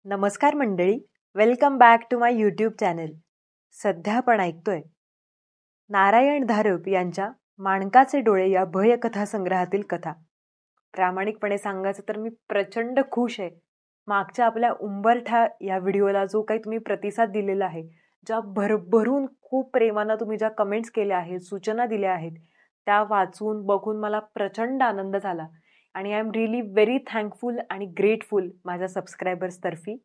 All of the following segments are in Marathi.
नमस्कार मंडळी, welcome back to my YouTube channel. सध्या आपण ऐकतोय नारायण धारप यांच्या माणकाचे डोळे या भयकथा संग्रहातील कथा. प्रामाणिकपणे सांगायचं तर मी प्रचंड खुश आहे. मागच्या आपल्या उंबरठा या व्हिडिओला जो काही तुम्ही प्रतिसाद दिलेला आहे, ज्या भरभरून खूप प्रेमानं तुम्ही ज्या कमेंट्स केल्या आहेत, सूचना दिल्या आहेत, त्या वाचून बघून मला प्रचंड आनंद झाला आणि I am really very thankful आणि ग्रेटफुल माझ्या सबस्क्रायबर्स तर्फी.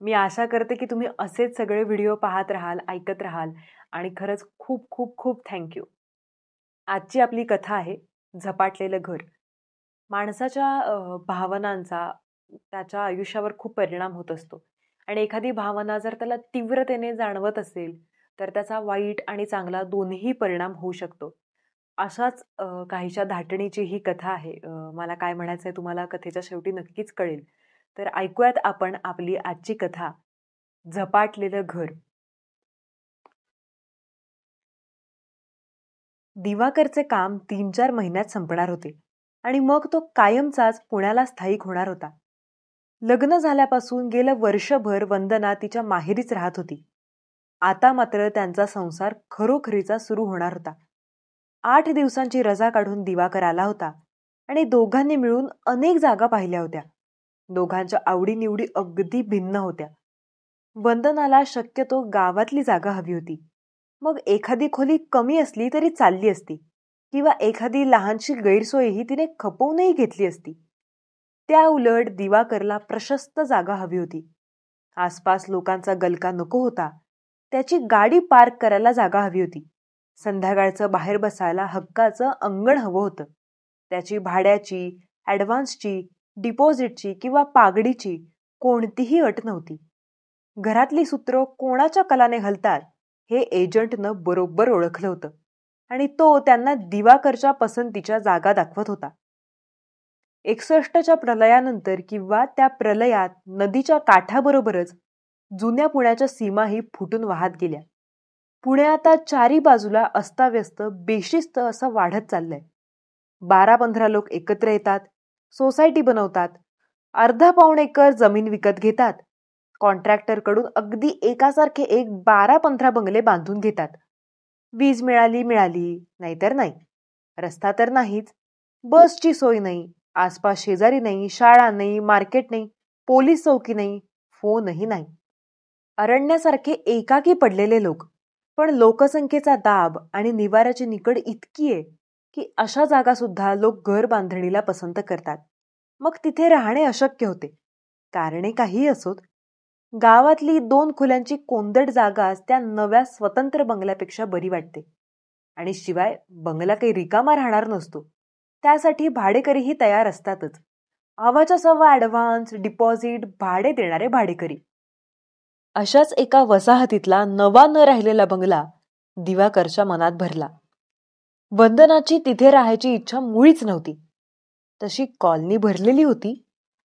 मी आशा करते की तुम्ही असेच सगळे व्हिडिओ पाहत राहाल, ऐकत राहाल आणि खरंच खूप खूप खूप थँक्यू. आजची आपली कथा आहे झपाटलेलं घर. माणसाच्या भावनांचा त्याच्या आयुष्यावर खूप परिणाम होत असतो आणि एखादी भावना जर त्याला तीव्रतेने जाणवत असेल तर त्याचा वाईट आणि चांगला दोन्ही परिणाम होऊ शकतो. अशाच काहीशा धाटणीची ही कथा आहे. मला काय म्हणायचं आहे तुम्हाला कथेच्या शेवटी नक्कीच कळेल. तर ऐकूयात आपण आपली आजची कथा, झपाटलेलं घर. दिवाकरचे काम 3-4 महिन्यात संपणार होते आणि मग तो कायमचाच पुण्याला स्थायिक होणार होता. लग्न झाल्यापासून गेलं वर्षभर वंदना तिच्या माहेरीच राहत होती. आता मात्र त्यांचा संसार खरोखरीचा सुरू होणार होता. 8 दिवसांची रजा काढून दिवाकर आला होता आणि दोघांनी मिळून अनेक जागा पाहिल्या होत्या. दोघांच्या आवडीनिवडी अगदी भिन्न होत्या. वंदनाला शक्यतो गावातली जागा हवी होती. मग एखादी खोली कमी असली तरी चालली असती किंवा एखादी लहानशी गैरसोयही तिने खपवूनही घेतली असती. त्या उलट दिवाकरला प्रशस्त जागा हवी होती. आसपास लोकांचा गलका नको होता. त्याची गाडी पार्क करायला जागा हवी होती. संध्याकाळचं बाहेर बसायला हक्काचं अंगण हवं होतं. त्याची भाड्याची, ॲडव्हान्सची, डिपॉझिटची किंवा पागडीची कोणतीही अट नव्हती. घरातली सूत्र कोणाच्या कलाने हलतात हे एजंटनं बरोबर ओळखलं होतं आणि तो त्यांना दिवाकरच्या पसंतीच्या जागा दाखवत होता. 61च्या प्रलयानंतर किंवा त्या प्रलयात नदीच्या काठाबरोबरच जुन्या पुण्याच्या सीमाही फुटून वाहत गेल्या. पुणे आता चारी बाजूला अस्ताव्यस्त, बेशिस्त असं वाढत चाललंय. 12-15 लोक एकत्र येतात, सोसायटी बनवतात, अर्धा-पाऊण एकर जमीन विकत घेतात, कॉन्ट्रॅक्टरकडून अगदी एकासारखे 12-15 बंगले बांधून घेतात. वीज मिळाली नाहीतर नाही, रस्ता तर नाहीच, बसची सोय नाही, आसपास शेजारी नाही, शाळा नाही, मार्केट नाही, पोलीस चौकी नाही, फोनही नाही. अरण्यासारखे एकाकी पडलेले लोक. पण लोकसंख्येचा दाब आणि निवाऱ्याची निकड इतकी आहे की अशा जागा सुद्धा लोक घर बांधणीला पसंत करतात. मग तिथे राहणे अशक्य होते. कारणे काहीही असोत. गावातली 2 खोल्यांची कोंदट जागाच त्या नव्या स्वतंत्र बंगल्यापेक्षा बरी वाटते. आणि शिवाय बंगला काही रिकामा राहणार नसतो. त्यासाठी भाडेकरीही तयार असतातच. हवाच्या सव्वा ॲडव्हान्स, डिपॉझिट, भाडे देणारे भाडेकरी. अशाच एका वसाहतीतला नवा न राहिलेला बंगला दिवाकरच्या मनात भरला. वंदनाची तिथे राहायची इच्छा मुळीच नव्हती. तशी कॉलनी भरलेली होती,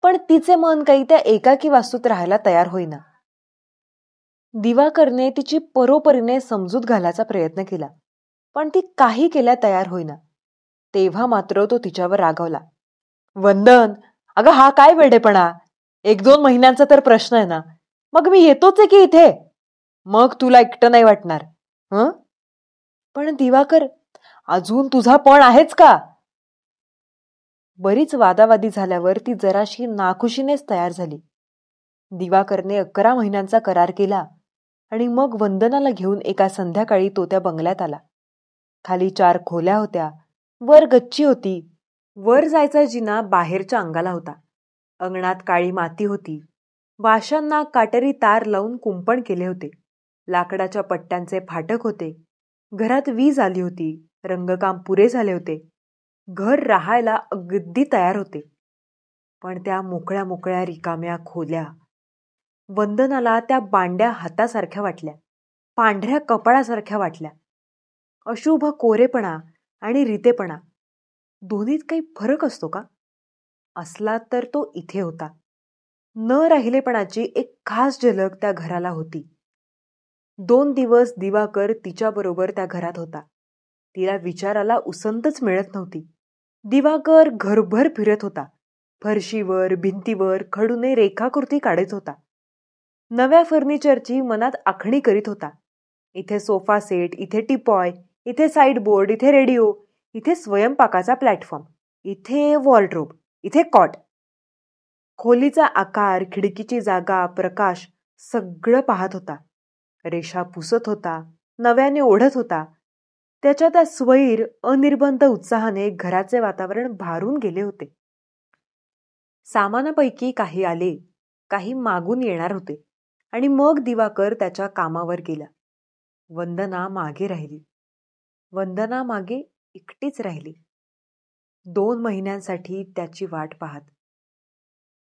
पण तिचे मन काही त्या एकाकी वास्तूत राहायला तयार होईना. दिवाकरने तिची परोपरीने समजूत घालायचा प्रयत्न केला, पण ती काही केल्या तयार होईना. तेव्हा मात्र तो तिच्यावर रागावला. वंदन, अगं हा काय वेडेपणा? 1-2 महिन्यांचा तर प्रश्न आहे ना, मग मी येतोच आहे की इथे. मग तुला एकटं नाही वाटणार? पण दिवाकर, अजून तुझा पण आहेच का? बरीच वादावादी झाल्यावर ती जराशी नाखुशीनेच तयार झाली. दिवाकरने 11 महिन्यांचा करार केला आणि मग वंदनाला घेऊन एका संध्याकाळी तो त्या बंगल्यात आला. खाली 4 खोल्या होत्या, वर गच्ची होती. वर जायचा जिना बाहेरच्या अंगाला होता. अंगणात काळी माती होती. वाशांना काटेरी तार लावून कुंपण केले होते. लाकडाच्या पट्ट्यांचे फाटक होते. घरात वीज आली होती. रंगकाम पुरे झाले होते. घर राहायला अगदी तयार होते. पण त्या मोकळ्या मोकळ्या रिकाम्या खोल्या वंदनाला त्या बांड्या हातासारख्या वाटल्या, पांढऱ्या कपाळासारख्या वाटल्या. अशुभ कोरेपणा आणि रितेपणा दोन्हीत काही फरक असतो का? असला तर तो इथे होता. न राहिलेपणाची एक खास झलक त्या घराला होती. 2 दिवस दिवाकर तिच्याबरोबर त्या घरात होता. तिला विचाराला उसंतच मिळत नव्हती. दिवाकर घरभर फिरत होता. फरशीवर भिंतीवर खडूने रेखाकृती काढत होता. नव्या फर्निचरची मनात आखणी करीत होता. इथे सोफा सेट, इथे टिपॉय, इथे साईडबोर्ड, इथे रेडिओ, इथे स्वयंपाकाचा प्लॅटफॉर्म, इथे वॉर्डरोब, इथे कॉट. खोलीचा आकार, खिडकीची जागा, प्रकाश सगळं पाहत होता. रेषा पुसत होता, नव्याने ओढत होता. त्याच्या त्या स्वैर अनिर्बंध उत्साहाने घराचे वातावरण भारून गेले होते. सामानापैकी काही आले, काही मागून येणार होते आणि मग दिवाकर त्याच्या कामावर गेला. वंदना मागे राहिली. वंदना मागे एकटीच राहिली. 2 महिन्यांसाठी त्याची वाट पाहत.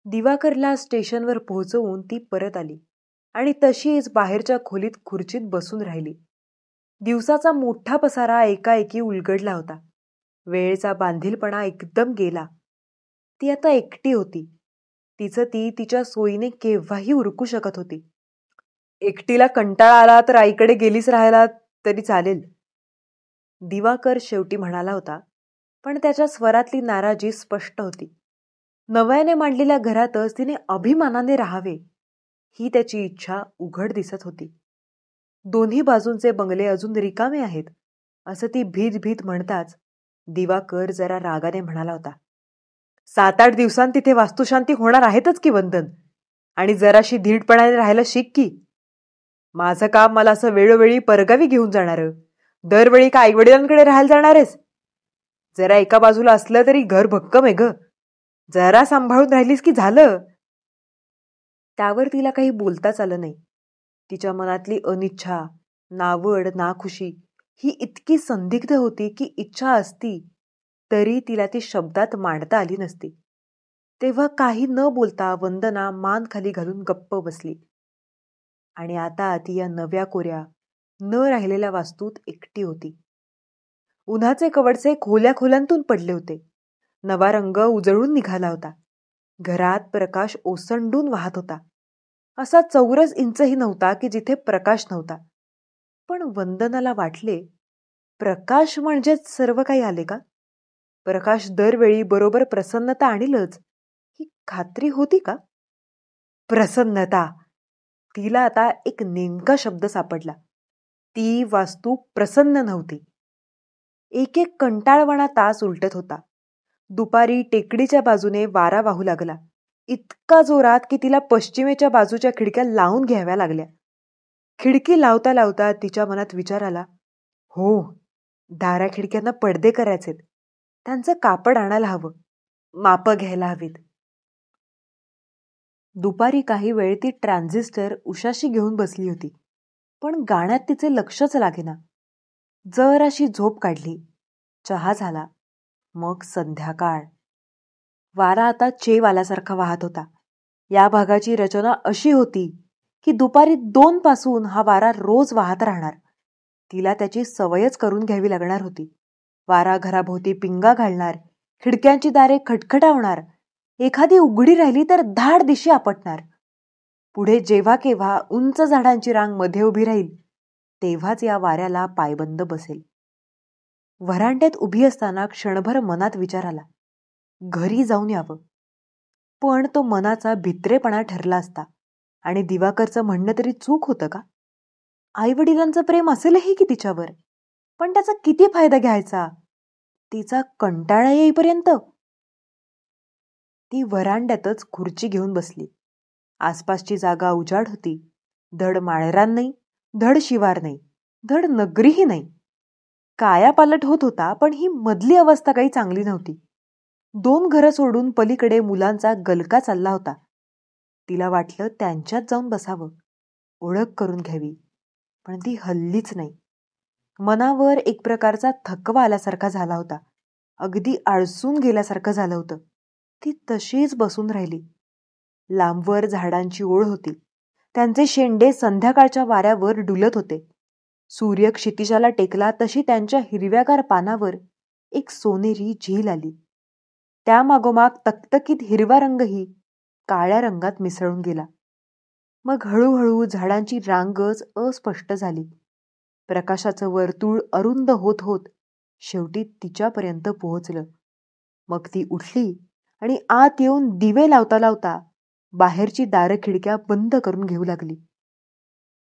दिवाकरला स्टेशनवर पोहोचवून ती परत आली आणि तशीच बाहेरच्या खोलीत खुर्चीत बसून राहिली. दिवसाचा मोठा पसारा एकाएकी उलगडला होता. वेळेचा बांधीलपणा एकदम गेला. ती आता एकटी होती. तिचं ती तिच्या सोयीने केव्हाही उरकू शकत होती. एकटीला कंटाळा आला तर आईकडे गेलीच राहायला तरी चालेल, दिवाकर शेवटी म्हणाला होता. पण त्याच्या स्वरातली नाराजी स्पष्ट होती. नव्याने मांडलेल्या घरातच तिने अभिमानाने राहावे ही त्याची इच्छा उघड दिसत होती. दोन्ही बाजूंचे बंगले अजून रिकामे आहेत असं ती भीत भीत म्हणताच दिवाकर जरा रागाने म्हणाला होता. 7-8 दिवसांत तिथे वास्तुशांती होणार आहेतच की वंदन, आणि जराशी धीटपणाने राहायला शिक की. माझं काम मला असं वेळोवेळी परगावी घेऊन जाणार. दरवेळी का आईवडिलांकडे राहायला जाणार आहेस? जरा एका बाजूला असलं तरी घर भक्कम आहे ग. जरा सांभाळून राहिलीस की झालं. त्यावर तिला काही बोलताच आलं नाही. तिच्या मनातली अनिच्छा, नावड, नाखुशी ही इतकी संदिग्ध होती की इच्छा असती तरी तिला ती शब्दात मांडता आली नसती. तेव्हा काही न बोलता वंदना मान खाली घालून गप्प बसली. आणि आता ती या नव्या कोऱ्या न राहिलेल्या वास्तूत एकटी होती. उन्हाचे कवडचे खोल्या खोल्यांतून पडले होते. नवा रंग उजळून निघाला होता. घरात प्रकाश ओसंडून वाहत होता. असा चौरस इंचही नव्हता की जिथे प्रकाश नव्हता. पण वंदनाला वाटले, प्रकाश म्हणजेच सर्व काही आले का? प्रकाश दरवेळी बरोबर प्रसन्नता आणीलच ही खात्री होती का? प्रसन्नता. तिला आता एक नेमका शब्द सापडला. ती वास्तू प्रसन्न नव्हती. एक एक कंटाळवाणा तास उलटत होता. दुपारी टेकडीच्या बाजूने वारा वाहू लागला. इतका जोरात की तिला पश्चिमेच्या बाजूच्या खिडक्या लावून घ्याव्या लागल्या. खिडकी लावता लावता तिच्या मनात विचार आला, हो, दारा खिडक्यांना पडदे करायचेत. त्यांचं कापड आणायला हवं. मापं घ्यायला हवीत. दुपारी काही वेळ ती ट्रान्झिस्टर उशाशी घेऊन बसली होती. पण गाण्यात तिचे लक्षच लागेना. जराशी झोप काढली. चहा झाला. मग संध्याकाळ. वारा आता चेव आल्यासारखा वाहत होता. या भागाची रचना अशी होती की दुपारी 2 पासून हा वारा रोज वाहत राहणार. तिला त्याची सवयच करून घ्यावी लागणार होती. वारा घराभोवती पिंगा घालणार, खिडक्यांची दारे खटखटावणार, एखादी उघडी राहिली तर धाड दिशी आपटणार. पुढे जेव्हा केव्हा उंच झाडांची रांग मध्ये उभी राहील तेव्हाच या वाऱ्याला पायबंद बसेल. व्हरांड्यात उभी असताना क्षणभर मनात विचार आला, घरी जाऊन यावं. पण तो मनाचा भित्रेपणा ठरला असता आणि दिवाकरचं म्हणणं तरी चूक होतं का? आईवडिलांचं प्रेम असेलही की तिच्यावर, पण त्याचा किती फायदा घ्यायचा? तिचा कंटाळा येईपर्यंत. ती व्हरांड्यातच खुर्ची घेऊन बसली. आसपासची जागा उजाड होती. धड माळरान नाही, धड शिवार नाही, धड नगरीही नाही. कायापालट होत होता, पण ही मधली अवस्था काही चांगली नव्हती. 2 घरं सोडून पलीकडे मुलांचा गलका चालला होता. तिला वाटलं त्यांच्यात जाऊन बसावं, ओळख करून घ्यावी, पण ती हल्लीच नाही. मनावर एक प्रकारचा थकवा आल्यासारखा झाला होता. अगदी आळसून गेल्यासारखं झालं होतं. ती तशीच बसून राहिली. लांबवर झाडांची ओळ होती. त्यांचे शेंडे संध्याकाळच्या वाऱ्यावर डुलत होते. सूर्य क्षितिजाला टेकला तशी त्यांच्या हिरव्यागार पानावर एक सोनेरी झील आली. त्यामागोमाग तकतकीत हिरवा रंगही काळ्या रंगात मिसळून गेला. मग हळूहळू झाडांची रांगच अस्पष्ट झाली. प्रकाशाचं वर्तुळ अरुंद होत होत शेवटी तिच्यापर्यंत पोहोचलं. मग ती उठली आणि आत येऊन दिवे लावता लावता बाहेरची दारं खिडक्या बंद करून घेऊ लागली.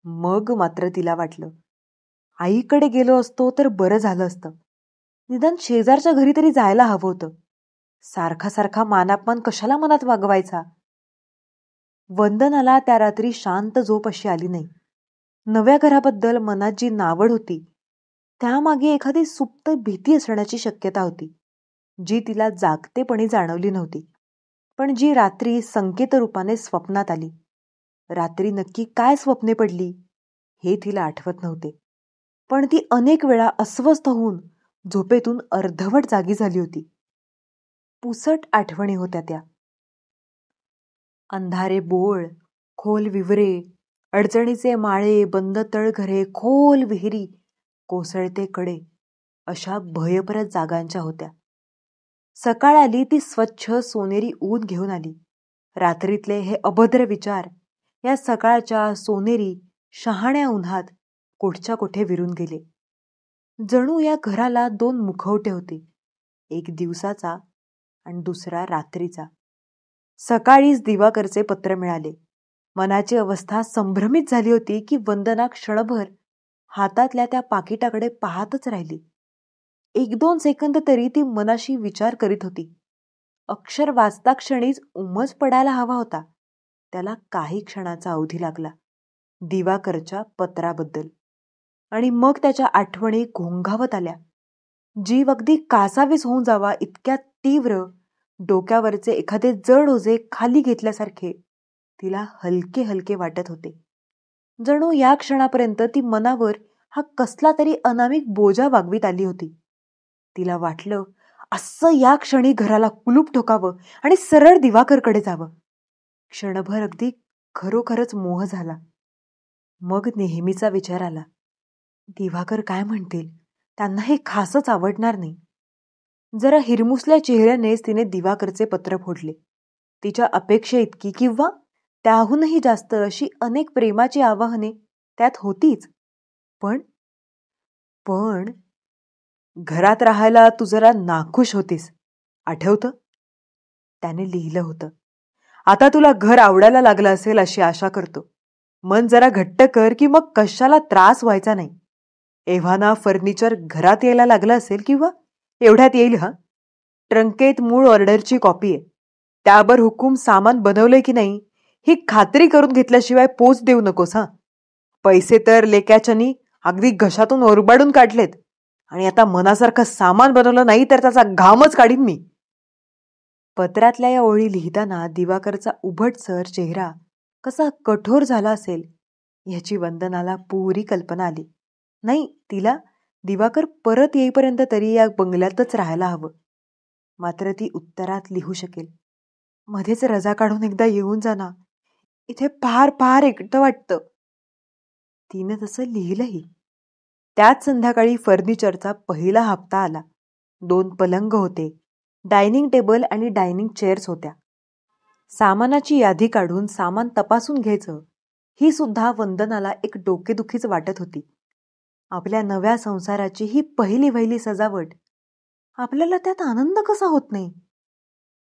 मग मात्र तिला वाटलं, आईकडे गेलो असतो तर बरं झालं असतं. निदान शेजारच्या घरी तरी जायला हवं होतं. सारखा सारखा मानापमान कशाला मनात वागवायचा. वंदनाला त्या रात्री शांत झोप अशी आली नाही. नव्या घराबद्दल मनात जी नावड होती त्यामागे एखादी सुप्त भीती असण्याची शक्यता होती, जी तिला जागतेपणी जाणवली नव्हती, पण जी रात्री संकेत रूपाने स्वप्नात आली. रात्री नक्की काय स्वप्ने पडली हे तिला आठवत नव्हते, पण ती अनेक वेळा अस्वस्थ होऊन झोपेतून अर्धवट जागी झाली होती. पुसट आठवणी होत्या त्या. अंधारे बोळ, खोल विवरे, अडचणीचे माळे, बंद तळघरे, खोल विहिरी, कोसळते कडे अशा भयप्रद जागांच्या होत्या. सकाळ आली ती स्वच्छ सोनेरी ऊन घेऊन आली. रात्रीतले हे अभद्र विचार या सकाळच्या सोनेरी शहाण्या उन्हात कोठच्या कोठे विरून गेले. जणू या घराला दोन मुखवटे होते, एक दिवसाचा आणि दुसरा रात्रीचा. सकाळीच दिवाकरचे पत्र मिळाले. मनाची अवस्था संभ्रमित झाली होती की वंदना क्षणभर हातातल्या त्या पाकिटाकडे पाहतच राहिली. 1-2 सेकंद तरी ती मनाशी विचार करीत होती. अक्षर वाचता क्षणीच उमज पडायला हवा होता. त्याला काही क्षणाचा अवधी लागला दिवाकरच्या पत्राबद्दल, आणि मग त्याच्या आठवणी घोंघावत आल्या. जीव अगदी कासावीस होऊन जावा इतक्या तीव्र, डोक्यावरचे एखादे जड ओझे खाली घेतल्यासारखे तिला हलके हलके वाटत होते. जणू या क्षणापर्यंत ती मनावर हा कसला तरी अनामिक बोजा वागवीत आली होती. तिला वाटलं असं या क्षणी घराला कुलूप ठोकावं आणि सरळ दिवाकरकडे जावं. क्षणभर अगदी खरोखरच मोह झाला. मग नेहमीचा विचार आला, दिवाकर काय म्हणतील, त्यांना हे खासच आवडणार नाही. जरा हिरमुसल्या चेहऱ्यानेच तिने दिवाकरचे पत्र फोडले. तिच्या अपेक्षे इतकी किंवा त्याहूनही जास्त अशी अनेक प्रेमाची आवाहने त्यात होतीच. पण घरात राहायला तू जरा नाखुश होतीस, आठवतं? त्याने लिहिलं होतं. आता तुला घर आवडायला लागलं असेल अशी आशा करतो. मन जरा घट्ट कर की मग कशाला त्रास व्हायचा नाही. एव्हाना फर्निचर घरात यायला लागलं असेल किंवा एवढ्यात येईल. ट्रंकेत मूळ ऑर्डरची कॉपी आहे. त्यावर हुकूम सामान बनवलंय की नाही ही खात्री करून घेतल्याशिवाय पोच देऊ नकोस. पैसे तर लेक्याच्यानी अगदी घशातून ओरबाडून काढलेत, आणि आता मनासारखं सामान बनवलं नाही तर त्याचा घामच काढीन मी. पत्रातल्या या ओळी लिहिताना दिवाकरचा उभटसर चेहरा कसा कठोर झाला असेल ह्याची वंदनाला पुरी कल्पना आली. नाही, तिला दिवाकर परत येईपर्यंत तरी या बंगल्यातच राहायला हवं. मात्र ती उत्तरात लिहू शकेल, मध्येच रजा काढून एकदा येऊन जा ना, इथे फार फार एकटं वाटतं. तिनं तसं लिहिलंही. त्याच संध्याकाळी फर्निचरचा पहिला हप्ता आला. 2 पलंग होते, डायनिंग टेबल आणि डायनिंग चेअर्स होत्या. सामानाची यादी काढून सामान तपासून घ्यायचं ही सुद्धा वंदनाला एक डोकेदुखीच वाटत होती. आपल्या नव्या संसाराची ही पहिली वहिली सजावट, आपल्याला त्यात आनंद कसा होत नाही,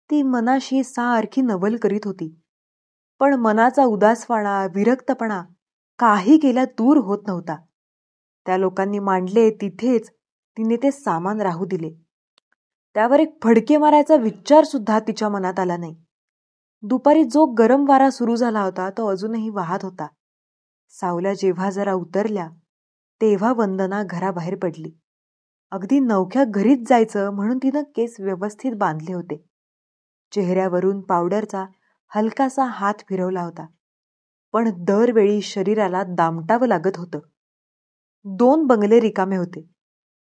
ती मनाशी सारखी नवल करीत होती. पण मनाचा उदासवाणा, विरक्तपणा काही केल्या दूर होत नव्हता. त्या लोकांनी मांडले तिथेच तिने ते सामान राहू दिले. त्यावर एक फडके मारायचा विचार सुद्धा तिच्या मनात आला नाही. दुपारी जो गरम वारा सुरू झाला होता तो अजूनही वाहत होता. सावल्या जेव्हा जरा उतरल्या तेव्हा वंदना घराबाहेर पडली. अगदी नवख्या घरीच जायचं म्हणून तिनं केस व्यवस्थित बांधले होते. चेहऱ्यावरून पावडरचा हलकासा हात फिरवला होता, पण दरवेळी शरीराला दामटावं लागत होतं. 2 बंगले रिकामे होते.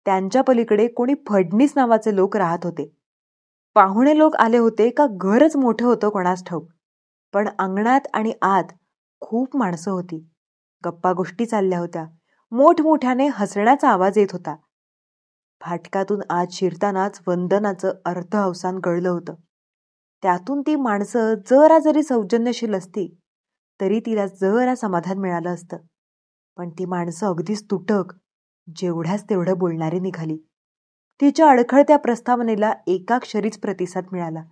त्यांच्या पलीकडे कोणी फडणीस नावाचे लोक राहत होते. पाहुणे लोक आले होते का घरच मोठं होतं कोणास ठाऊक, पण अंगणात आणि आत खूप माणसं होती. गप्पा गोष्टी चालल्या होत्या. मोठमोठ्याने हसण्याचा आवाज येत होता. फाटकातून आत शिरतानाच वंदनाचं अर्ध अवसान गळलं होतं. त्यातून ती माणसं जरा जरी सौजन्यशील असती तरी तिला जरा समाधान मिळालं असतं. पण ती माणसं अगदीच तुटक, जेवढ्याच तेवढं बोलणारी निघाली. तिच्या अडखळत्या प्रस्तावनेला एकाक्षरीच प्रतिसाद मिळाला.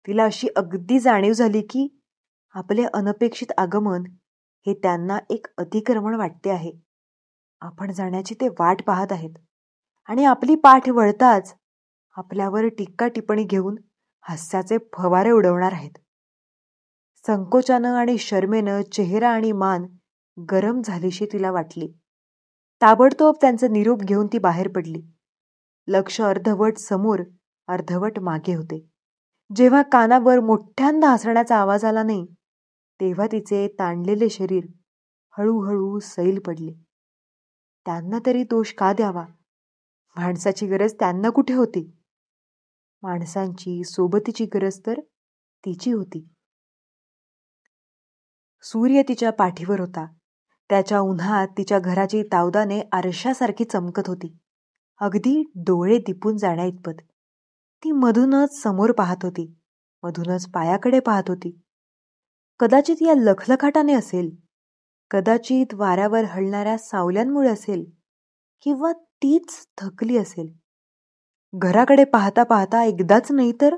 तिला अशी अगदी जाणीव झाली की आपले अनपेक्षित आगमन हे त्यांना एक अतिक्रमण वाटते आहे. आपण जाण्याची ते वाट पाहत आहेत आणि आपली पाठ वळताच आपल्यावर टीका टिप्पणी घेऊन हास्याचे फवारे उडवणार आहेत. संकोचानं आणि शर्मेनं चेहरा आणि मान गरम झालीशी तिला वाटली. ताबडतोब त्यांचा निरोप घेऊन ती बाहेर पडली. लक्ष अर्धवट समोर अर्धवट मागे होते. जेव्हा कानावर मोठ्यांदा हसण्याचा आवाज आला नाही तेव्हा तिचे ताणलेले शरीर हळूहळू सैल पडले. त्यांना तरी दोष का द्यावा? माणसाची गरज त्यांना कुठे होती? माणसांची सोबतीची गरज तर तिची होती. सूर्य तिच्या पाठीवर होता. त्याच्या उन्हात तिच्या घराची तावदाने आरशासारखी चमकत होती, अगदी डोळे दिपून जाण्या इतपत. ती मधूनच समोर पाहत होती, मधूनच पायाकडे पाहत होती. कदाचित या लखलखाटाने असेल, कदाचित वाऱ्यावर हलणाऱ्या सावल्यांमुळे असेल, किंवा तीच थकली असेल. घराकडे पाहता पाहता एकदाच नाही तर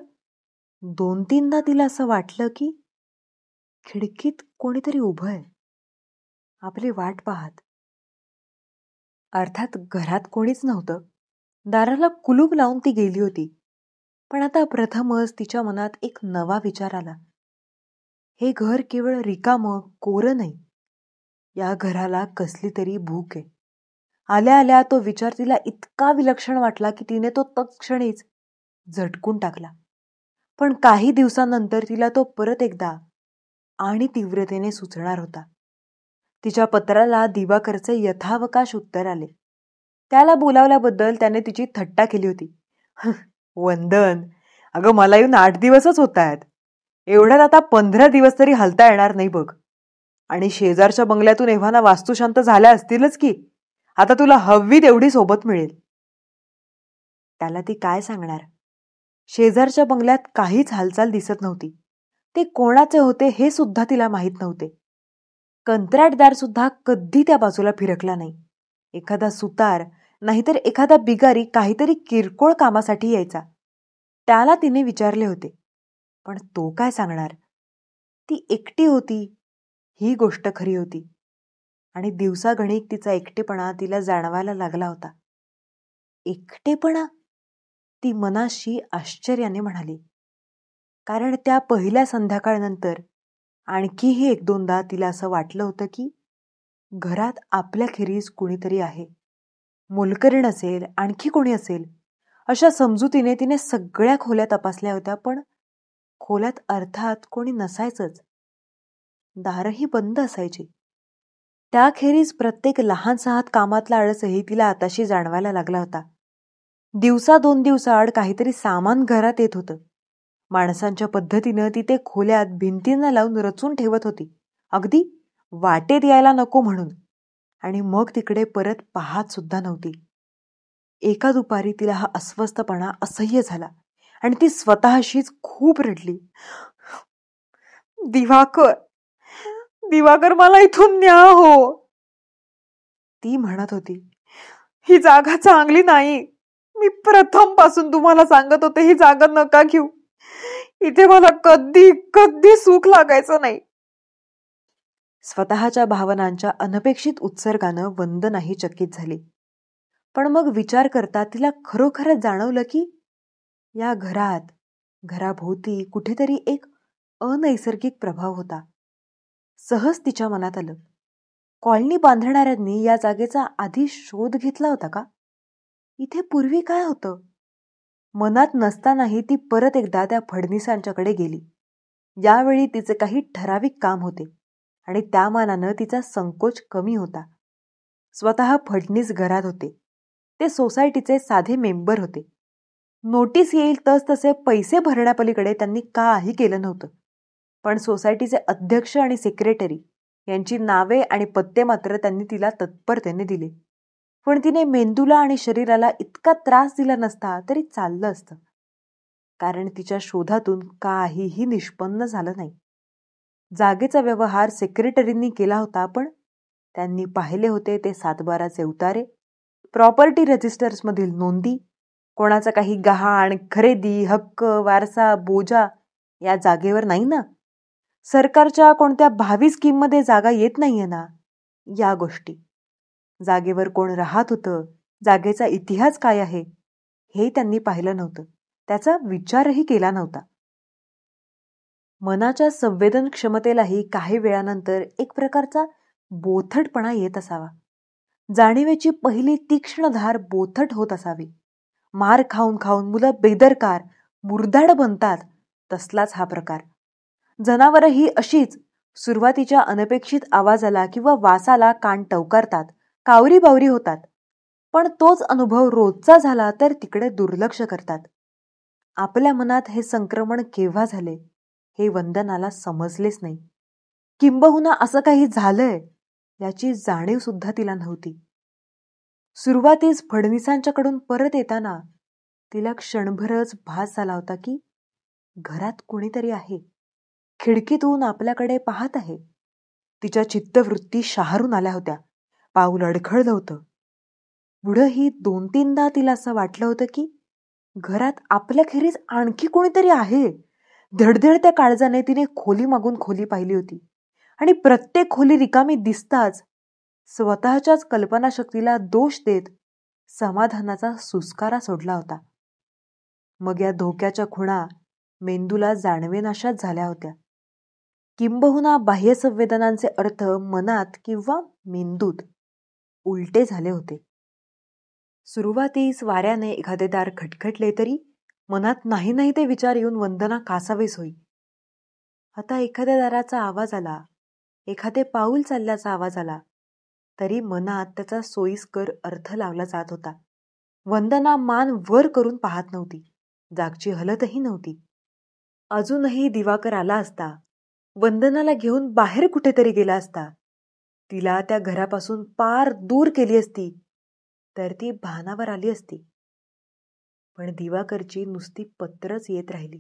2-3दा तिला असं वाटलं की खिडकीत कोणीतरी उभं आहे, आपली वाट पाहत. अर्थात घरात कोणीच नव्हतं. दाराला कुलूप लावून ती गेली होती. पण आता प्रथमच तिच्या मनात एक नवा विचार आला. हे घर केवळ रिकामं कोरं नाही, या घराला कसली तरी भूक आहे. आल्या आल्या तो विचार तिला इतका विलक्षण वाटला की तिने तो तत्क्षणीच झटकून टाकला. पण काही दिवसांनंतर तिला तो परत एकदा आणि तीव्रतेने सुचणार होता. तिच्या पत्राला दिवाकरचे यथावकाश उत्तर आले. त्याला बोलावल्याबद्दल त्याने तिची थट्टा केली होती. वंदन, अगं मला येऊन 8 दिवसच होत आहेत. एवढ्यात आता 15 दिवस तरी हलता येणार नाही बघ. आणि शेजारच्या बंगल्यातून एव्हाना वास्तुशांत झाल्या असतीलच की. आता तुला हवी तेवढी सोबत मिळेल. त्याला ती काय सांगणार? शेजारच्या बंगल्यात काहीच हालचाल दिसत नव्हती. ते कोणाचे होते हे सुद्धा तिला माहीत नव्हते. कंत्राटदार सुद्धा कधी त्या बाजूला फिरकला नाही. एखादा सुतार नाहीतर एखादा बिगारी काहीतरी किरकोळ कामासाठी यायचा. त्याला तिने विचारले होते, पण तो काय सांगणार? ती एकटी होती ही गोष्ट खरी होती. आणि दिवसागणिक तिचा एकटेपणा तिला जाणवायला लागला होता. एकटेपणा? ती मनाशी आश्चर्याने म्हणाली. कारण त्या पहिल्या संध्याकाळनंतर आणखीही 1-2दा तिला असं वाटलं होतं की घरात आपल्याखेरीज कुणीतरी आहे. मोलकरीण असेल, आणखी कोणी असेल, अशा समजुतीने तिने सगळ्या खोल्या तपासल्या होत्या, पण खोल्यात अर्थात कोणी नसायचंच. दारही बंद असायची. त्याखेरीज प्रत्येक लहान सहात कामातला आळसही तिला आताशी जाणवायला लागला होता. दिवसा 2 दिवसाआड काहीतरी सामान घरात येत होतं. माणसांच्या पद्धतीनं ती ते खोल्यात भिंतींना लावून रचून ठेवत होती, अगदी वाटेत यायला नको म्हणून. आणि मग तिकडे परत पाहत सुद्धा नव्हती. एका दुपारी तिला हा अस्वस्थपणा असह्य झाला आणि ती स्वतःशीच खूप रडली. दिवाकर, दिवाकर, मला इथून न्या हो. ती म्हणत होती, ही जागा चांगली नाही. मी प्रथम पासून तुम्हाला सांगत होते ही जागा नका घेऊ. इथे मला कधी कधी सुख लागायचं नाही. स्वतःच्या भावनांच्या अनपेक्षित उत्सर्गानं वंदनाही चकित झाली. पण मग विचार करता तिला खरोखरच जाणवलं की या घराभोवती कुठेतरी एक अनैसर्गिक प्रभाव होता. सहज तिच्या मनात आलं, कॉलनी बांधणाऱ्यांनी या जागेचा आधी शोध घेतला होता का? इथे पूर्वी काय होतं? मनात नसतानाही ती परत एकदा त्या फडणीसांच्याकडे गेली. यावेळी तिचे काही ठराविक काम होते आणि त्या मानानं तिचा संकोच कमी होता. स्वतः फडणीस घरात होते. ते सोसायटीचे साधे मेंबर होते. नोटीस येईल तसे पैसे भरण्यापलीकडे त्यांनी काही केलं नव्हतं. पण सोसायटीचे अध्यक्ष आणि सेक्रेटरी यांची नावे आणि पत्ते मात्र त्यांनी तिला तत्परतेने दिले. पण तिने मेंदूला आणि शरीराला इतका त्रास दिला नसता तरी चाललं असतं, कारण तिच्या शोधातून काहीही निष्पन्न झालं नाही. जागेचा व्यवहार सेक्रेटरींनी केला होता, पण त्यांनी पाहिले होते ते 7-12चे उतारे, प्रॉपर्टी रजिस्टर्समधील नोंदी, कोणाचा काही गहाण, खरेदी, हक्क, वारसा, बोजा या जागेवर नाही ना? सरकारच्या कोणत्या भावी स्कीममध्ये जागा येत नाहीये ना? या गोष्टी. जागेवर कोण राहत होतं, जागेचा इतिहास काय आहे, हे त्यांनी पाहिलं नव्हतं. त्याचा विचारही केला नव्हता. मनाच्या संवेदन क्षमतेलाही काही वेळानंतर एक प्रकारचा बोथटपणा येत असावा. जाणीवेची पहिली तीक्ष्ण धार बोथट होत असावी. मार खाऊन खाऊन मुलं बेदरकार, मुरदाड बनतात, तसलाच हा प्रकार. जनावरही अशीच सुरुवातीच्या अनपेक्षित आवाजाला किंवा वासाला कान टवकारतात, कावरी बावरी होतात. पण तोच अनुभव रोजचा झाला तर तिकडे दुर्लक्ष करतात. आपल्या मनात हे संक्रमण केव्हा झाले हे वंदनाला समजलेच नाही. किंबहुना असं काही झालंय याची जाणीव सुद्धा तिला नव्हती. सुरुवातीस फडणवीसांच्याकडून परत येताना तिला क्षणभरच भास झाला होता की घरात कोणीतरी आहे, खिडकीतून आपल्याकडे पाहत आहे. तिच्या चित्तवृत्ती शहारून आल्या होत्या. पाऊल अडखळलं होतं. पुढंही 2-3दा तिला असं वाटलं होतं की घरात आपल्याखेरीज आणखी कोणीतरी आहे. धडधडत्या काळजाने तिने खोली मागून खोली पाहिली होती आणि प्रत्येक खोली रिकामी दिसताच स्वतःच्याच कल्पनाशक्तीला दोष देत समाधानाचा सुस्कारा सोडला होता. मग या धोक्याच्या खुणा मेंदूला जाणवेनाशाच झाल्या होत्या. किंबहुना बाह्य संवेदनांचे अर्थ मनात किंवा मेंदूत उलटे झाले होते. सुरुवातीस वाऱ्याने एखादे दार खटखटले तरी मनात नाही नाही ते विचार येऊन वंदना कासावीस होई. आता एखाद्या दाराचा आवाज आला, एखादे पाऊल चालल्याचा आवाज आला तरी मनात त्याचा सोयीस्कर अर्थ लावला जात होता. वंदना मान वर करून पाहत नव्हती, जागची हलतही नव्हती. अजूनही दिवाकर आला असता, वंदनाला घेऊन बाहेर कुठेतरी गेला असता, तिला त्या घरापासून पार दूर केली असती, तर ती भानावर आली असती. पण दिवाकरची नुसती पत्रच येत राहिली.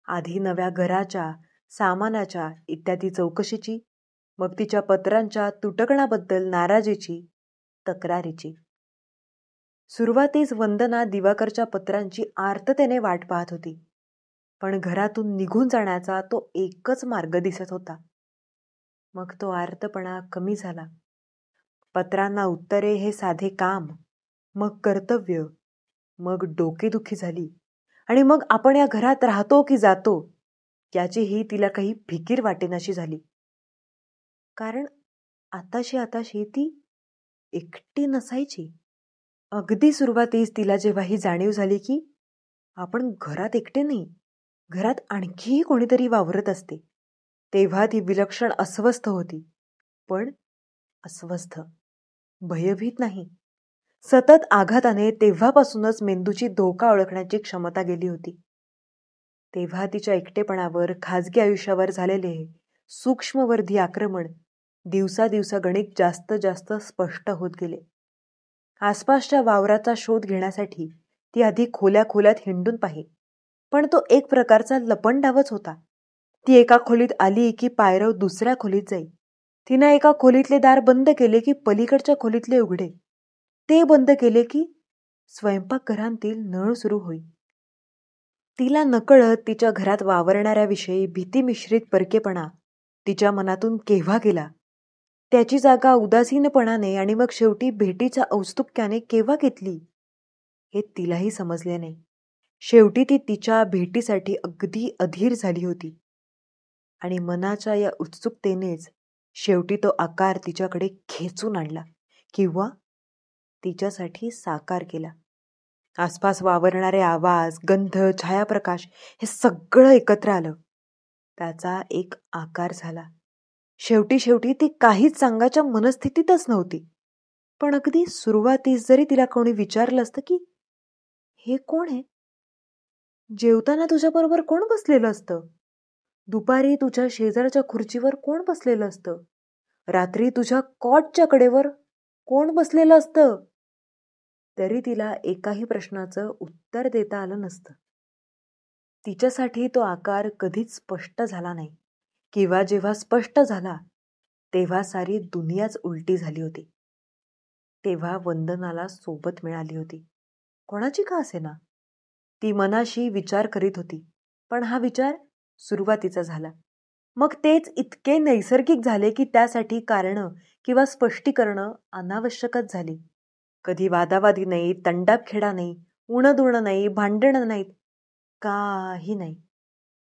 आधी नव्या घराच्या, सामानाच्या इत्यादी चौकशीची, मग तिच्या पत्रांच्या तुटकणाबद्दल नाराजीची, तक्रारीची. सुरुवातीस वंदना दिवाकरच्या पत्रांची आर्ततेने वाट पाहत होती. पण घरातून निघून जाण्याचा तो एकच मार्ग दिसत होता. मग तो आर्तपणा कमी झाला. पत्रांना उत्तरे हे साधे काम, मग कर्तव्य, मग डोकेदुखी झाली आणि मग आपण या घरात राहतो की जातो याचीही तिला काही फिकीर वाटेनाशी झाली. कारण आताशी ती एकटी नसायची. अगदी सुरुवातीस तिला जेव्हा ही जाणीव झाली की आपण घरात एकटे नाही, घरात आणखीही कोणीतरी वावरत असते, तेव्हा ती विलक्षण अस्वस्थ होती. पण अस्वस्थ, भयभीत नाही. सतत आघाताने तेव्हापासूनच मेंदूची धोका ओळखण्याची क्षमता गेली होती. तेव्हा तिच्या एकटेपणावर, खाजगी आयुष्यावर झालेले सूक्ष्मवर्धी आक्रमण दिवसा गणित जास्त स्पष्ट होत गेले. आसपासच्या वावराचा शोध घेण्यासाठी ती आधी खोल्यात हिंडून पाही, पण तो एक प्रकारचा लपंडावच होता. ती एका खोलीत आली की पायरव दुसऱ्या खोलीत जाई. तिनं एका खोलीतले दार बंद केले की पलीकडच्या खोलीतले उघडे. ते बंद केले की स्वयंपाकघरांतील नळ सुरू होई. तिला नकळत तिच्या घरात वावरणाऱ्याविषयी भीतीमिश्रित परकेपणा तिच्या मनातून केव्हा गेला, त्याची जागा उदासीनपणाने आणि मग शेवटी भेटीच्या औत्सुक्याने केव्हा घेतली, हे तिलाही समजले नाही. शेवटी ती तिच्या भेटीसाठी अगदी अधीर झाली होती आणि मनाच्या या उत्सुकतेनेच शेवटी तो आकार तिच्याकडे खेचून आणला किंवा तिच्यासाठी साकार केला. आसपास वावरणारे आवाज, गंध, छायाप्रकाश हे सगळं एकत्र आलं. त्याचा एक आकार झाला. शेवटी ती काहीच सांगायच्या मनस्थितीतच नव्हती. पण अगदी सुरुवातीस जरी तिला कोणी विचारलं असतं की हे कोण आहे, जेवताना तुझ्याबरोबर कोण बसलेलं असतं, दुपारी तुझ्या शेजारच्या खुर्चीवर कोण बसलेलं असतं, रात्री तुझ्या कॉटच्या कडेवर कोण बसलेलं असतं, तरी तिला एकाही प्रश्नाचं उत्तर देता आलं नसतं. तिच्यासाठी तो आकार कधीच स्पष्ट झाला नाही, किंवा जेव्हा स्पष्ट झाला तेव्हा सारी दुनियाच उलटी झाली होती. तेव्हा वंदनाला सोबत मिळाली होती. कोणाची का असेना. ती मनाशी विचार करीत होती, पण हा विचार सुरुवातीचा झाला. मग तेच इतके नैसर्गिक झाले की त्यासाठी कारणं किंवा स्पष्टीकरणं अनावश्यकच झाली. कधी वादावादी नाही, तंडापखेडा नाही, उणंदुणं नाही, भांडणं नाहीत, काही नाही.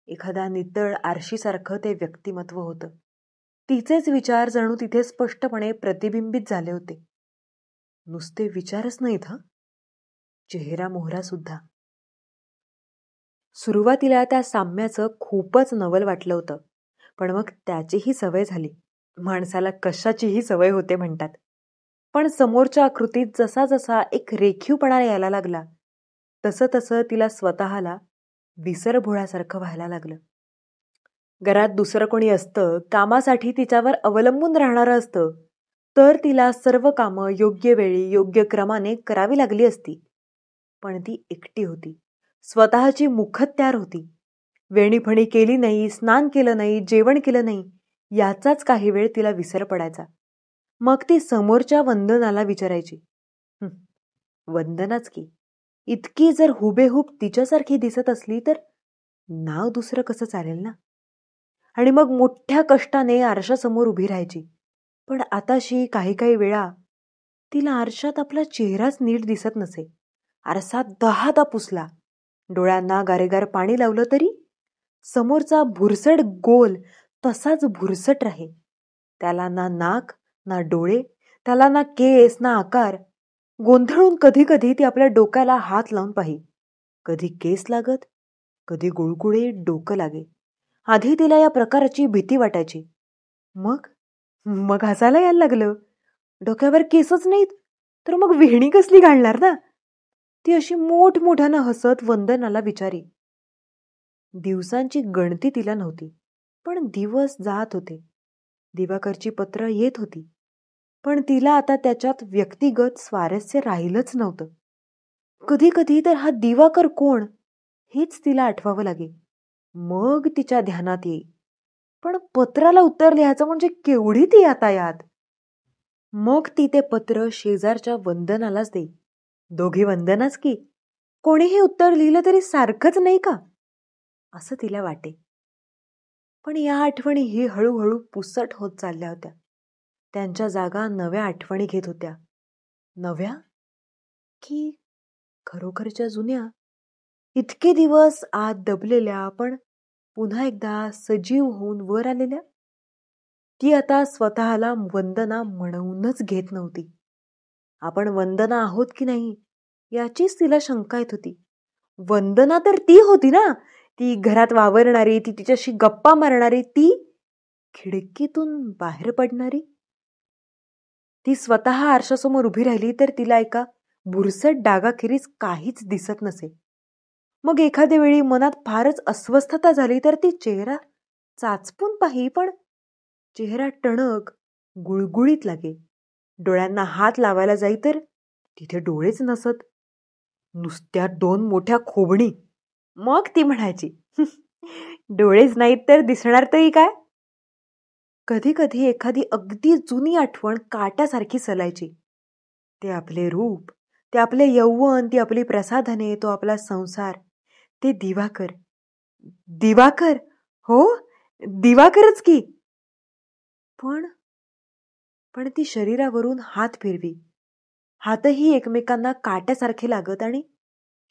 एखादा नितळ आरशीसारखं ते व्यक्तिमत्व होतं. तिचेच विचार जणू तिथे स्पष्टपणे प्रतिबिंबित झाले होते. नुसते विचारच नाहीत हं, चेहरा मोहरा सुद्धा. सुरुवातीला त्या साम्याचं खूपच नवल वाटलं होतं, पण मग त्याचीही सवय झाली. माणसाला कशाचीही सवय होते म्हणतात. पण समोरच्या आकृतीत जसा जसा एक रेखीवपणा यायला लागला, तसं तसं तिला स्वतःला विसरभोळ्यासारखं व्हायला लागलं. घरात दुसरं कोणी असतं, कामासाठी तिच्यावर अवलंबून राहणारं असतं, तर तिला सर्व कामं योग्य वेळी योग्य क्रमाने करावी लागली असती. पण ती एकटी होती, स्वतःची मुखत्यार होती. वेणीफणी केली नाही, स्नान केलं नाही, जेवण केलं नाही, याचाच काही वेळ तिला विसर पडायचा. मग ती समोरच्या वंदनाला विचारायची, वंदनाच की, इतकी जर हुबेहूब तिच्यासारखी दिसत असली तर नाव दुसरं कसं चालेल ना. आणि मग मोठ्या कष्टाने आरशासमोर उभी राहायची. पण आताशी काही काही वेळा तिला आरशात आपला चेहराच नीट दिसत नसे. आरसा 10दा पुसला, डोळ्यांना गारेगार पाणी लावलं तरी समोरचा भुरसट गोल तसाच भुरसट राहे. त्याला ना नाक ना डोळे, त्याला ना केस ना आकार. गोंधळून कधी कधी ती आपल्या डोक्याला हात लावून पाही. कधी केस लागत, कधी गुळगुळे डोकं लागे. आधी तिला या प्रकाराची भीती वाटायची. मग मग हसायला यायला लागलं. डोक्यावर केसच नाहीत तर मग वेणी कसली घालणार ना. ती अशी मोठमोठ्यानं हसत वंदनाला विचारी. दिवसांची गणती तिला नव्हती, पण दिवस जात होते. दिवाकरची पत्र येत होती, पण तिला आता त्याच्यात व्यक्तिगत स्वारस्य राहिलंच नव्हतं. कधी कधी तर हा दिवाकर कोण हेच तिला आठवावं लागे. मग तिच्या ध्यानात येई, पण पत्राला उत्तर लिहायचं म्हणजे केवढी ती आता यात. मग ती ते पत्र शेजारच्या वंदनालाच देई. दोघी वंदनाच की, कोणीही उत्तर लिहिलं तरी सारखंच नाही का, असं तिला वाटे. पण या आठवणी ही हळूहळू पुसट होत चालल्या होत्या. त्यांच्या जागा नव्या आठवणी घेत होत्या. नव्या की खरोखरच्या जुन्या? इतके दिवस आत दबलेल्या पण पुन्हा एकदा सजीव होऊन वर आलेल्या. ती आता स्वतःला वंदना म्हणूनच घेत नव्हती. आपण वंदना आहोत की नाही याचीच तिला शंका येत होती. वंदना तर ती होती ना, ती घरात वावरणारी, ती तिच्याशी गप्पा मारणारी, ती खिडकीतून बाहेर पडणारी. ती स्वतः आरशासमोर उभी राहिली तर तिला एका भुरसट डागाखेरीज काहीच दिसत नसे. मग एखाद्या वेळी मनात फारच अस्वस्थता झाली तर ती चेहरा चाचपून पाही, पण चेहरा टणक गुळगुळीत लागे. डोळ्यांना हात लावायला जाई तर तिथे डोळेच नसत, नुसत्या 2 मोठ्या खोबणी. मग ती म्हणायची, डोळेच नाहीत तर दिसणार तरी काय. कधी कधी एखादी अगदी जुनी आठवण काट्यासारखी सलायची. ते आपले रूप, ते आपले यौवन, ती आपली प्रसाधने, तो आपला संसार, ते दिवाकर. दिवाकर, हो दिवाकरच की. पण ती शरीरावरून हात फिरवी. हातही एकमेकांना काट्यासारखे लागत आणि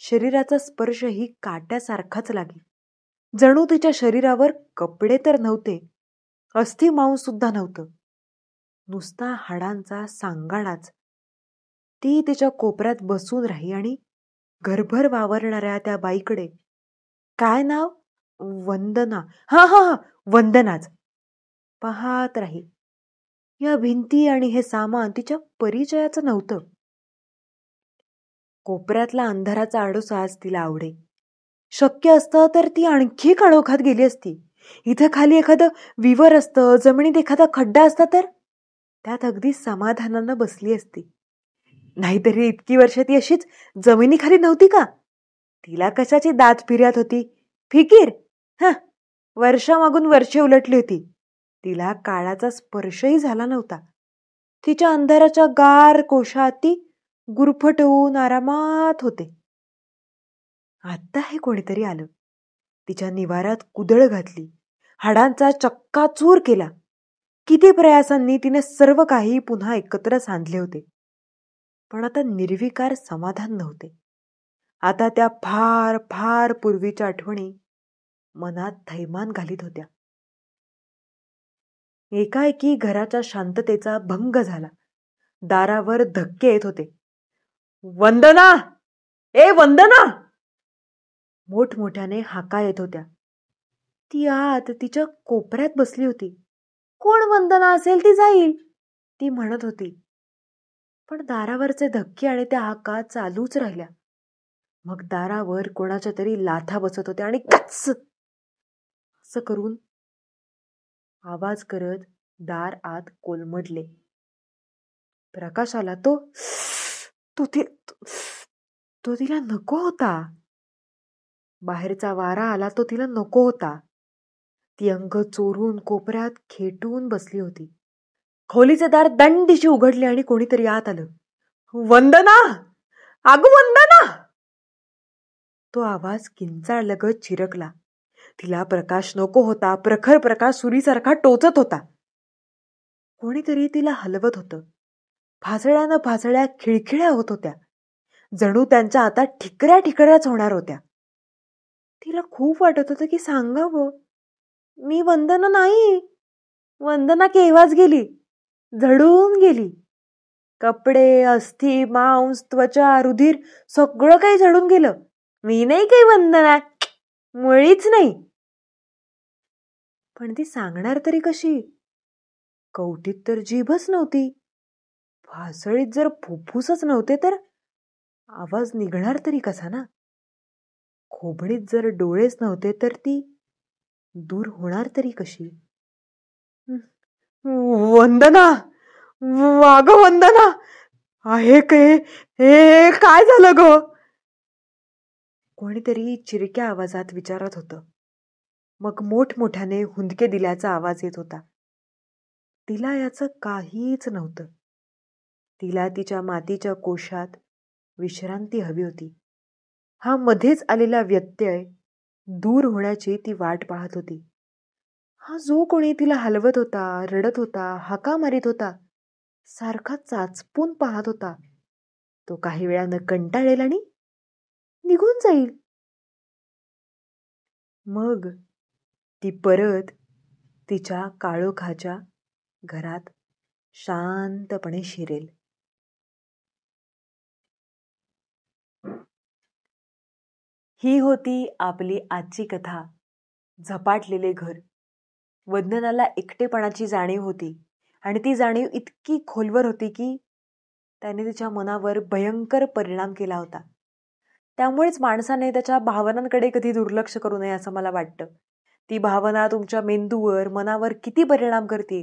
शरीराचा स्पर्शही काट्यासारखाच लागे. जणू तिच्या शरीरावर कपडे तर नव्हते, अस्थि मांस सुद्धा नव्हतं, नुसता हाडांचा सांगाडाच. ती तिच्या कोपऱ्यात बसून राही आणि घरभर वावरणाऱ्या त्या बाईकडे, काय नाव, वंदना, हा हा हा वंदनाच, पाहत राही. या भिंती आणि हे सामान तिच्या परिचयाचं नव्हतं. कोपऱ्यातला अंधाराचा आडोसाच तिला आवडे. शक्य असतं तर ती आणखी काळोखात गेली असती. इथं खाली एखादं विवर असतं, जमिनीत एखादा खड्डा असता तर त्यात अगदी समाधानानं बसली असती. नाहीतरी इतकी वर्ष ती अशीच जमिनीखाली नव्हती का. तिला कशाची दात फिर्यात होती, फिकीर. वर्षामागून वर्षे उलटली होती, तिला काळाचा स्पर्शही झाला नव्हता. तिच्या अंधाराच्या गार कोशात ती गुरफटवून आरामात होते. आता हे कोणीतरी आलं. तिच्या निवारात कुदळ घातली, हाडांचा चक्काचूर केला. किती प्रयासांनी तिने सर्व काही पुन्हा एकत्र सांधले होते, पण आता निर्विकार समाधान नव्हते. आता त्या फार फार पूर्वीच्या आठवणी मनात थैमान घालीत होत्या. एकाएकी घराच्या शांततेचा भंग झाला. दारावर धक्के येत होते. वंदना, ए वंदना! मोठमोठ्याने हाका येत होत्या. ती आत तिच्या कोपऱ्यात बसली होती. कोण वंदना असेल ती जाईल, ती म्हणत होती. पण दारावरचे धक्के आणि त्या हाका चालूच राहिल्या. मग दारावर कोणाच्या तरी लाथा बसत होत्या आणि कच्च असं करून आवाज करत दार आत कोलमडले. प्रकाश आला. तो तिला नको होता. बाहेरचा वारा आला. तो तिला नको होता. ती अंग चोरून कोपऱ्यात खेटून बसली होती. खोलीचे दार दंडीशी उघडले आणि कोणीतरी आत आलं. वंदना, अगं वंदना! तो आवाज किंचाळलगत चिरकला. तिला प्रकाश नको होता. प्रखर प्रकाश सुरीसारखा टोचत होता. कोणीतरी तिला हलवत होतं. फासळ्यानं फासळ्या खिळखिळ्या होत होत्या. जणू त्यांच्या आता ठिकऱ्या ठिकऱ्याच होणार होत्या. तिला खूप वाटत होतं की सांगावं, मी वंदना नाही. वंदना केव्हाच गेली, झडून गेली. कपडे, अस्थि, मांस, त्वचा, रुधिर सगळं काही झडून गेलं. मी नाही काही वंदना, मुळीच नाही. पण ती सांगणार तरी कशी? कवटीत तर जीभच नव्हती. फासळीत जर फुफ्फुसच नव्हते तर आवाज निघणार तरी कसा ना? खोबणीत जर डोळेच नव्हते तर ती दूर होणार तरी कशी? वंदना, अगं वंदना, आहे हे काय झालं ग? कोणीतरी चिरक्या आवाजात विचारत होतं. मग मोठमोठ्याने हुंदके दिल्याचा आवाज येत होता. तिला याचं काहीच नव्हतं. तिला तिच्या मातीच्या कोशात विश्रांती हवी होती. हा मध्येच आलेला व्यत्यय दूर होण्याची ती वाट पाहत होती. हा जो कोणी तिला हलवत होता, रडत होता, हाका मारित होता, सारखा चाचपून पाहत होता, तो काही वेळानं कंटाळेल आणि निघून जाईल. मग ती परत तिच्या काळोखाच्या घरात शांतपणे शिरेल. ही होती आपली आजची कथा, झपाटलेले घर. वंदनाला एकटेपणाची जाणीव होती आणि ती जाणीव इतकी खोलवर होती की त्याने तिच्या मनावर भयंकर परिणाम केला होता. त्यामुळेच माणसाने त्याच्या भावनांकडे कधी दुर्लक्ष करू नये असं मला वाटतं. ती भावना तुमच्या मेंदूवर, मनावर किती परिणाम करते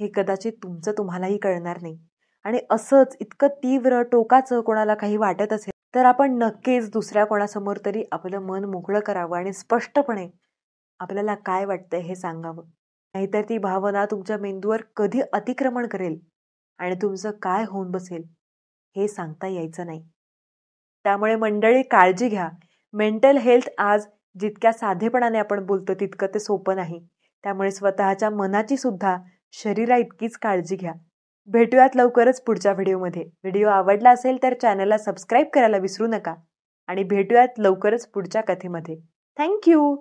हे कदाचित तुमचं तुम्हालाही कळणार नाही. आणि असंच इतकं तीव्र टोकाचं कोणाला काही वाटत असेल तर आपण नक्कीच दुसऱ्या कोणासमोर तरी आपलं मन मोकळं करावं आणि स्पष्टपणे आपल्याला काय वाटतंय हे सांगावं. नाहीतर ती भावना तुमच्या मेंदूवर कधी अतिक्रमण करेल आणि तुमचं काय होऊन बसेल हे सांगता यायचं नाही. त्यामुळे मंडळी, काळजी घ्या. मेंटल हेल्थ आज जितक्या साधेपणाने आपण बोलतो तितकं ते सोपं नाही. त्यामुळे स्वतःच्या मनाची सुद्धा शरीरा इतकीच काळजी घ्या. भेटूयात लवकरच पुढच्या व्हिडिओमध्ये. व्हिडिओ आवडला असेल तर चॅनलला सबस्क्राईब करायला विसरू नका आणि भेटूयात लवकरच पुढच्या कथेमध्ये. थँक्यू.